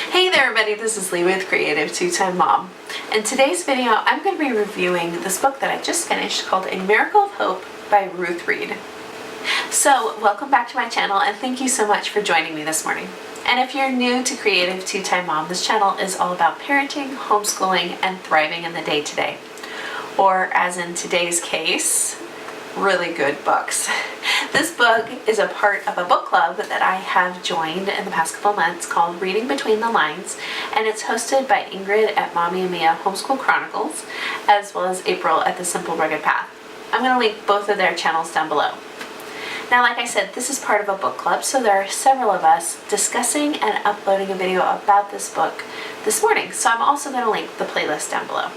Hey there everybody, this is Lee with Creative2xmom. In today's video, I'm going to be reviewing this book that I just finished called A Miracle of Hope by Ruth Reed. So, welcome back to my channel and thank you so much for joining me this morning. And if you're new to Creative2xmom, this channel is all about parenting, homeschooling, and thriving in the day-to-day. Or as in today's case, really good books. This book is a part of a book club that I have joined in the past couple months called Reading Between the Lines, and it's hosted by Ingrid at Mommy and Mia Homeschool Chronicles, as well as April at The Simple Rugged Path. I'm going to link both of their channels down below. Now, like I said, this is part of a book club, so there are several of us discussing and uploading a video about this book this morning, so I'm also going to link the playlist down below.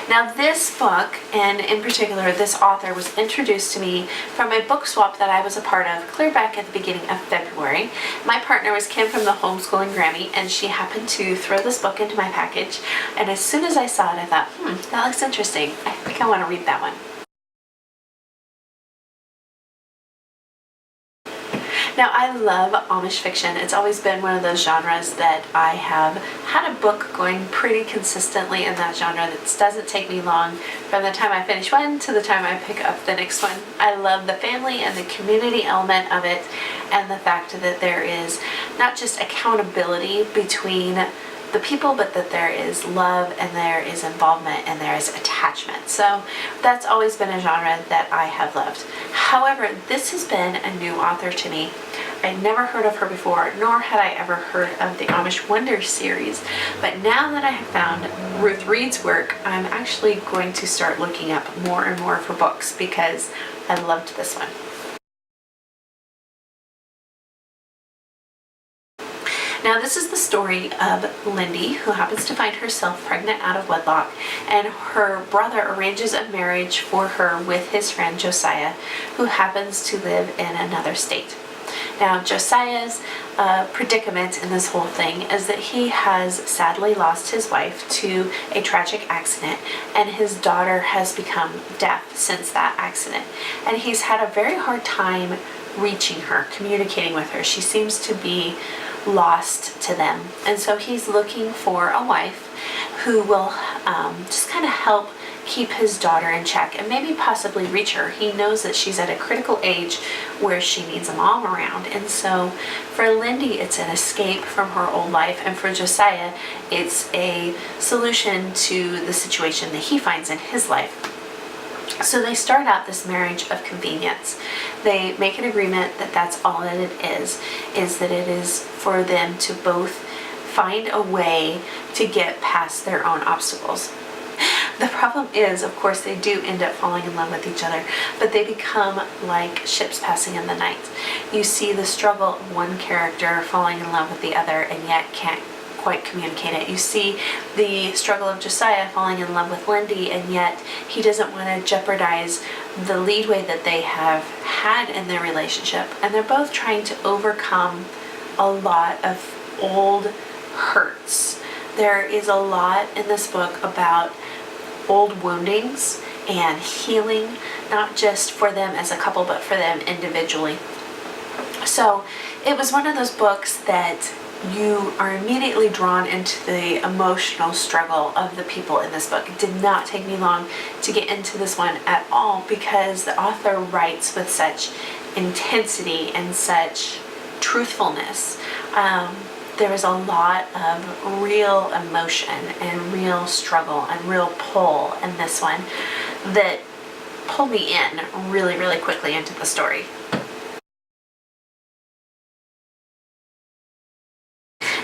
Now this book, and in particular this author, was introduced to me from a book swap that I was a part of clear back at the beginning of February. My partner was Kim from the Homeschooling Grammy, and she happened to throw this book into my package, and as soon as I saw it I thought, that looks interesting. I think I want to read that one. Now, I love Amish fiction. It's always been one of those genres that I have had a book going pretty consistently in that genre that doesn't take me long from the time I finish one to the time I pick up the next one. I love the family and the community element of it, and the fact that there is not just accountability between the people, but that there is love and there is involvement and there is attachment. So that's always been a genre that I have loved. However, this has been a new author to me. I'd never heard of her before, nor had I ever heard of the Amish Wonder series. But now that I have found Ruth Reed's work, I'm actually going to start looking up more and more for books because I loved this one. Now, this is the story of Lindy, who happens to find herself pregnant out of wedlock, and her brother arranges a marriage for her with his friend Josiah, who happens to live in another state. Now, Josiah's predicament in this whole thing is that he has sadly lost his wife to a tragic accident, and his daughter has become deaf since that accident. And he's had a very hard time reaching her, communicating with her. She seems to be lost to them, and so he's looking for a wife who will just kind of help keep his daughter in check and maybe possibly reach her. He knows that she's at a critical age where she needs a mom around, and so for Lindy it's an escape from her old life, and for Josiah it's a solution to the situation that he finds in his life. So they start out this marriage of convenience. They make an agreement that that's all that it is that it is for them to both find a way to get past their own obstacles. The problem is, of course, they do end up falling in love with each other, but they become like ships passing in the night. You see the struggle of one character falling in love with the other and yet can't quite communicate it. You see the struggle of Josiah falling in love with Lindy, and yet he doesn't want to jeopardize the leadway that they have had in their relationship, and they're both trying to overcome a lot of old hurts. There is a lot in this book about old woundings and healing, not just for them as a couple, but for them individually. So it was one of those books that you are immediately drawn into the emotional struggle of the people in this book. It did not take me long to get into this one at all because the author writes with such intensity and such truthfulness. There is a lot of real emotion and real struggle and real pull in this one that pulled me in really, really quickly into the story.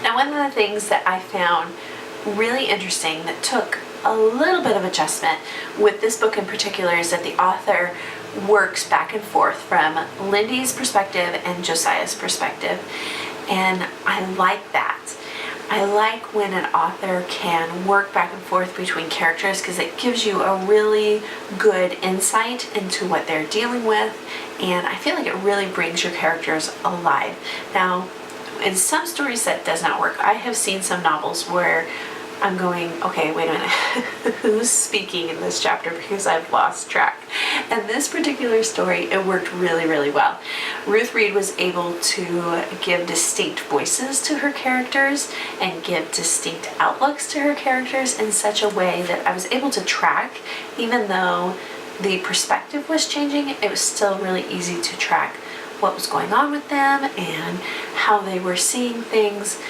Now, one of the things that I found really interesting that took a little bit of adjustment with this book in particular is that the author works back and forth from Lindy's perspective and Josiah's perspective, and I like that. I like when an author can work back and forth between characters because it gives you a really good insight into what they're dealing with, and I feel like it really brings your characters alive. Now, in some stories that does not work. I have seen some novels where I'm going, okay, wait a minute, who's speaking in this chapter, because I've lost track. And this particular story, it worked really, really well. Ruth Reed was able to give distinct voices to her characters and give distinct outlooks to her characters in such a way that I was able to track, even though the perspective was changing, it was still really easy to track what was going on with them and how they were seeing things.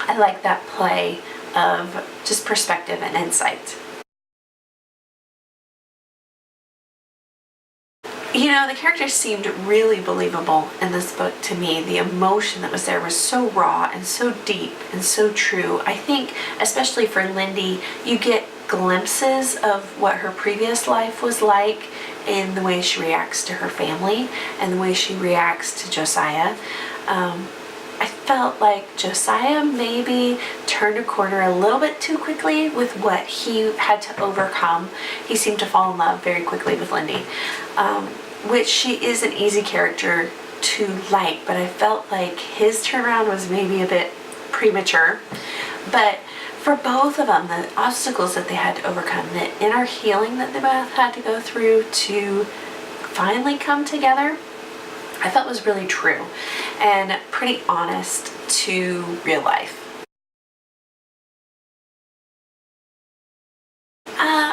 I like that play of just perspective and insight. You know, the characters seemed really believable in this book to me. The emotion that was there was so raw and so deep and so true. I think, especially for Lindy, you get glimpses of what her previous life was like in the way she reacts to her family and the way she reacts to Josiah. I felt like Josiah maybe turned a corner a little bit too quickly with what he had to overcome. He seemed to fall in love very quickly with Lindy, which she is an easy character to like, but I felt like his turnaround was maybe a bit premature. But for both of them, the obstacles that they had to overcome, the inner healing that they both had to go through to finally come together, I felt was really true and pretty honest to real life.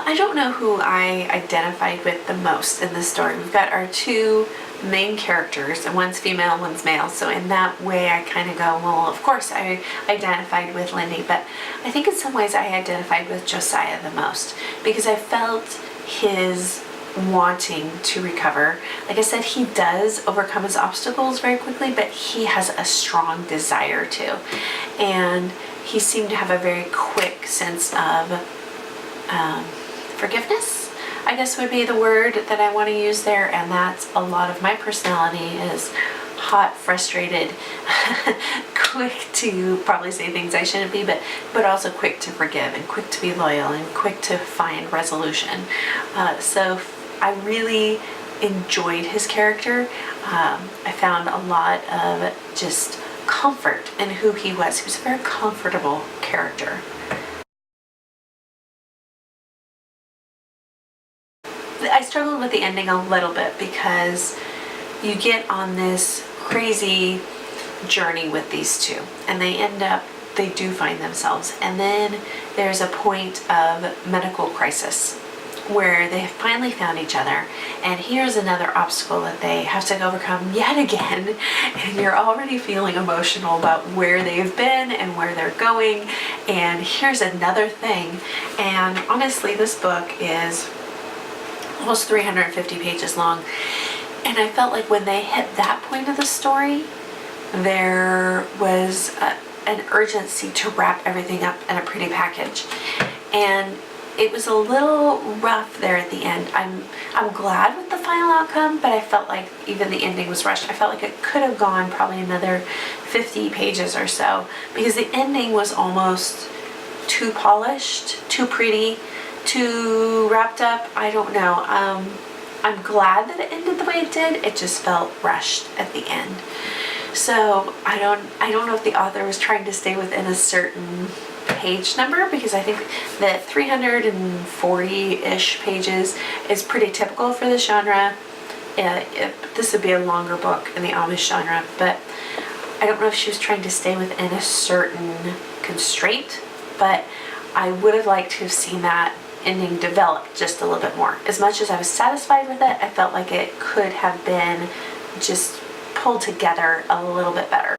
I don't know who I identified with the most in this story. We've got our two main characters, and one's female, one's male. So in that way, I kind of go, well, of course I identified with Lindy, but I think in some ways I identified with Josiah the most because I felt his wanting to recover. Like I said, he does overcome his obstacles very quickly, but he has a strong desire to. And he seemed to have a very quick sense of forgiveness, I guess would be the word that I want to use there. And that's a lot of my personality, is hot, frustrated, quick to probably say things I shouldn't be, but also quick to forgive and quick to be loyal and quick to find resolution. So I really enjoyed his character. I found a lot of just comfort in who he was. He was a very comfortable character. I struggled with the ending a little bit because you get on this crazy journey with these two, and they do find themselves, and then there's a point of medical crisis where they finally found each other, and here's another obstacle that they have to overcome yet again, and you're already feeling emotional about where they've been and where they're going, and here's another thing. And honestly, this book is almost 350 pages long, and I felt like when they hit that point of the story, there was an urgency to wrap everything up in a pretty package, and it was a little rough there at the end. I'm glad with the final outcome, but I felt like even the ending was rushed. I felt like it could have gone probably another 50 pages or so, because the ending was almost too polished, too pretty, too wrapped up. I don't know. I'm glad that it ended the way it did. It just felt rushed at the end. So I don't know if the author was trying to stay within a certain page number, because I think that 340-ish pages is pretty typical for this genre. This would be a longer book in the Amish genre, but I don't know if she was trying to stay within a certain constraint, but I would have liked to have seen that ending develop just a little bit more. As much as I was satisfied with it, I felt like it could have been just pulled together a little bit better.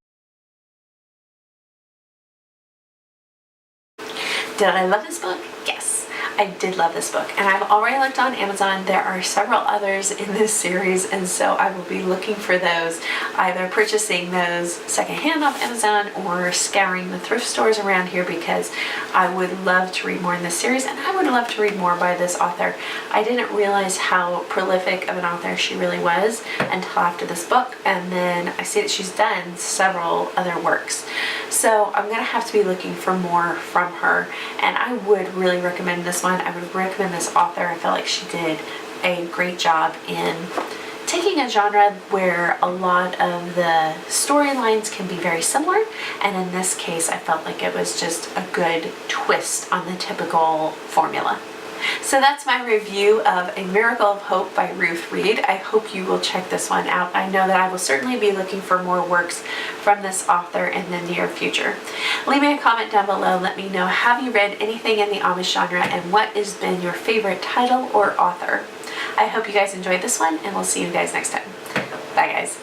Did I love this book? Yes, I did love this book, and I've already looked on Amazon. There are several others in this series, and so I will be looking for those, either purchasing those secondhand off Amazon or scouring the thrift stores around here, because I would love to read more in this series, and I would love to read more by this author. I didn't realize how prolific of an author she really was until after this book, and then I see that she's done several other works. So I'm going to have to be looking for more from her, and I would really recommend this one. I would recommend this author. I felt like she did a great job in taking a genre where a lot of the storylines can be very similar, and in this case I felt like it was just a good twist on the typical formula. So that's my review of A Miracle of Hope by Ruth Reed. I hope you will check this one out. I know that I will certainly be looking for more works from this author in the near future. Leave me a comment down below. Let me know, have you read anything in the Amish genre, and what has been your favorite title or author? I hope you guys enjoyed this one, and we'll see you guys next time. Bye guys.